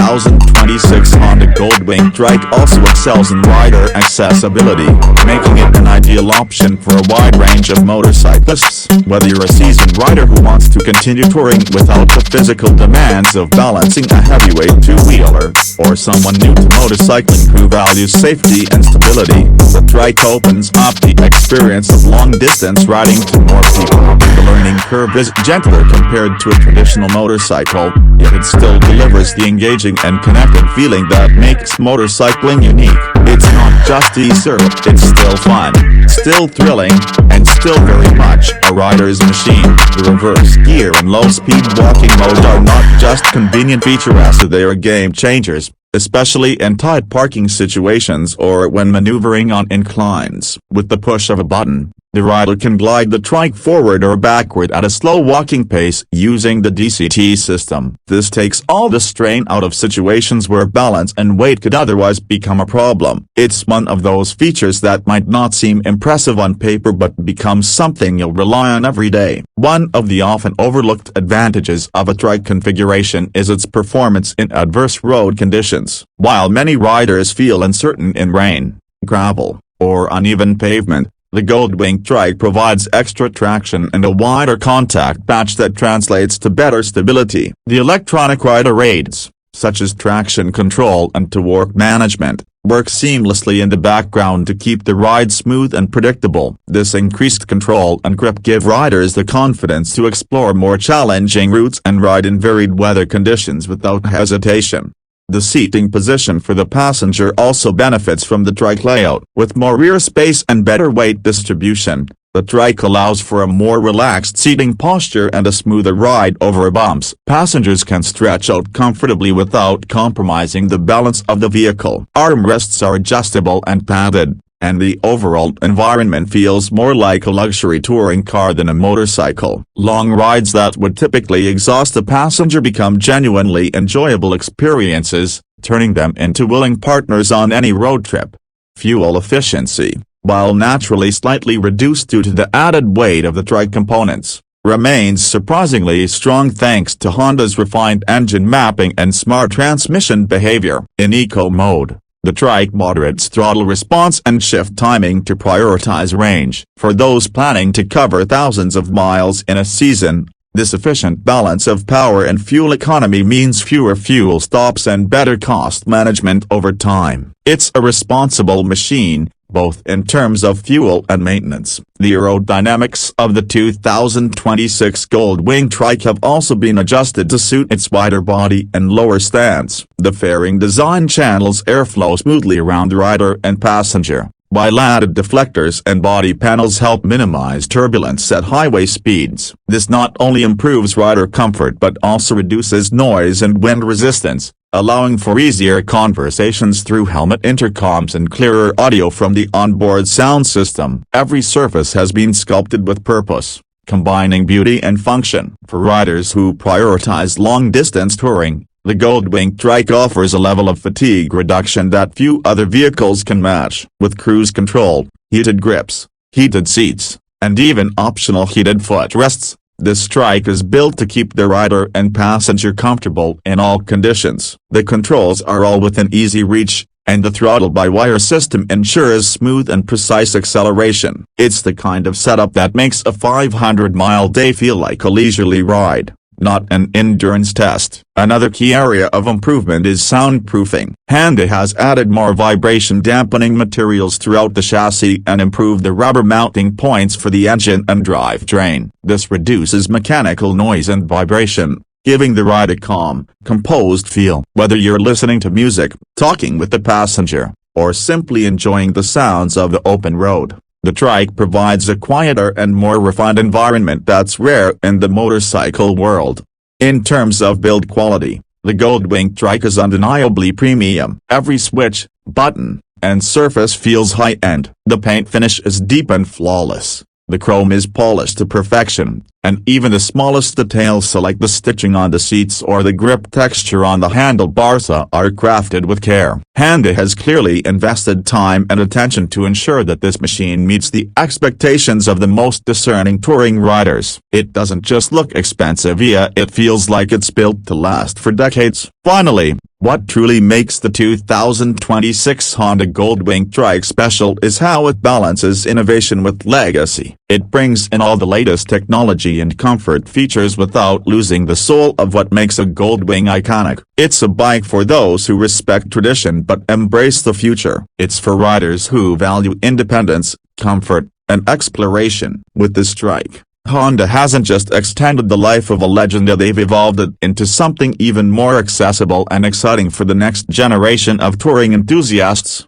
2026 Honda Gold Wing Trike also excels in rider accessibility, making it an ideal option for a wide range of motorcyclists. Whether you're a seasoned rider who wants to continue touring without the physical demands of balancing a heavyweight two-wheeler, or someone new to motorcycling who values safety and stability, the Trike opens up the experience of long-distance riding to more people. The learning curve is gentler compared to a traditional motorcycle, yet it still delivers the engaging and connected feeling that makes motorcycling unique. It's not just easier, it's still fun, still thrilling, and still very much a rider's machine. The reverse gear and low-speed walking mode are not just convenient features, they are game changers, especially in tight parking situations or when maneuvering on inclines. With the push of a button, the rider can glide the trike forward or backward at a slow walking pace using the DCT system. This takes all the strain out of situations where balance and weight could otherwise become a problem. It's one of those features that might not seem impressive on paper but becomes something you'll rely on every day. One of the often overlooked advantages of a trike configuration is its performance in adverse road conditions. While many riders feel uncertain in rain, gravel, or uneven pavement, the Gold Wing Trike provides extra traction and a wider contact patch that translates to better stability. The electronic rider aids, such as traction control and torque management, work seamlessly in the background to keep the ride smooth and predictable. This increased control and grip give riders the confidence to explore more challenging routes and ride in varied weather conditions without hesitation. The seating position for the passenger also benefits from the trike layout. With more rear space and better weight distribution, the trike allows for a more relaxed seating posture and a smoother ride over bumps. Passengers can stretch out comfortably without compromising the balance of the vehicle. Armrests are adjustable and padded, and the overall environment feels more like a luxury touring car than a motorcycle. Long rides that would typically exhaust a passenger become genuinely enjoyable experiences, turning them into willing partners on any road trip. Fuel efficiency, while naturally slightly reduced due to the added weight of the trike components, remains surprisingly strong thanks to Honda's refined engine mapping and smart transmission behavior. In eco mode, the trike moderates throttle response and shift timing to prioritize range. For those planning to cover thousands of miles in a season, this efficient balance of power and fuel economy means fewer fuel stops and better cost management over time. It's a responsible machine, both in terms of fuel and maintenance. The aerodynamics of the 2026 Gold Wing Trike have also been adjusted to suit its wider body and lower stance. The fairing design channels airflow smoothly around the rider and passenger, while added deflectors and body panels help minimize turbulence at highway speeds. This not only improves rider comfort but also reduces noise and wind resistance, allowing for easier conversations through helmet intercoms and clearer audio from the onboard sound system. Every surface has been sculpted with purpose, combining beauty and function. For riders who prioritize long-distance touring, the Gold Wing Trike offers a level of fatigue reduction that few other vehicles can match. With cruise control, heated grips, heated seats, and even optional heated footrests, this trike is built to keep the rider and passenger comfortable in all conditions. The controls are all within easy reach, and the throttle-by-wire system ensures smooth and precise acceleration. It's the kind of setup that makes a 500-mile day feel like a leisurely ride, not an endurance test. Another key area of improvement is soundproofing. Honda has added more vibration-dampening materials throughout the chassis and improved the rubber mounting points for the engine and drivetrain. This reduces mechanical noise and vibration, giving the ride a calm, composed feel. Whether you're listening to music, talking with the passenger, or simply enjoying the sounds of the open road, the trike provides a quieter and more refined environment that's rare in the motorcycle world. In terms of build quality, the Gold Wing Trike is undeniably premium. Every switch, button, and surface feels high-end. The paint finish is deep and flawless. The chrome is polished to perfection, and even the smallest details like the stitching on the seats or the grip texture on the handlebars are crafted with care. Honda has clearly invested time and attention to ensure that this machine meets the expectations of the most discerning touring riders. It doesn't just look expensive, it feels like it's built to last for decades. Finally, What truly makes the 2026 Honda Gold Wing Trike special is how it balances innovation with legacy. It brings in all the latest technology and comfort features without losing the soul of what makes a Gold Wing iconic. It's a bike for those who respect tradition but embrace the future. It's for riders who value independence, comfort, and exploration. With this Trike, Honda hasn't just extended the life of a legend, they've evolved it into something even more accessible and exciting for the next generation of touring enthusiasts.